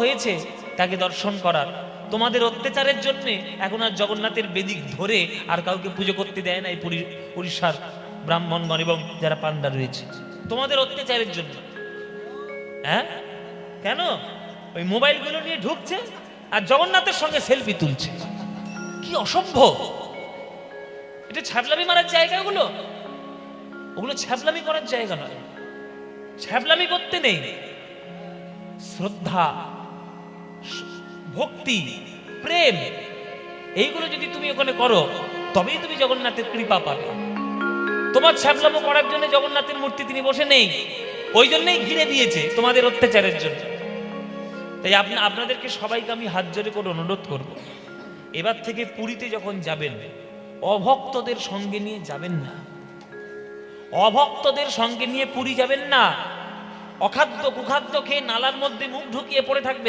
হয়েছে তাকে দর্শন করার। তোমাদের অত্যাচারের জন্য এখন আর জগন্নাথের বেদিক ধরে আর কাউকে পুজো করতে দেয় না এই উড়িষ্যার ব্রাহ্মণগণ এবং যারা পান্ডা রয়েছে, তোমাদের অত্যাচারের জন্য। হ্যাঁ, কেন? ওই মোবাইলগুলো নিয়ে ঢুকছে আর জগন্নাথের সঙ্গে সেলফি তুলছে। কি অসম্ভব! এটা ছ্যাবলামি মারার জায়গা। ওগুলো ছ্যাবলামি করার জায়গা নয়। ছ্যাবলামি করতে নেই। শ্রদ্ধা, ভক্তি, প্রেম, এইগুলো যদি তুমি ওখানে করো তবেই তুমি জগন্নাথের কৃপা পাবে। তোমার ছ্যাবলামো করার জন্য জগন্নাথের মূর্তি তিনি বসে নেই, ওই জন্যই ঘিরে দিয়েছে তোমাদের অত্যাচারের জন্য। তাই আপনাদেরকে সবাইকে আমি হাত জোড়ে করে অনুরোধ করব, এবার থেকে পুরীতে যখন যাবেন অভক্তদের সঙ্গে নিয়ে যাবেন না। অভক্তদের সঙ্গে নিয়ে পুরী যাবেন না। অখাদ্য কুখাদ্য খেয়ে নালার মধ্যে মুখ ঢুকিয়ে পড়ে থাকবে।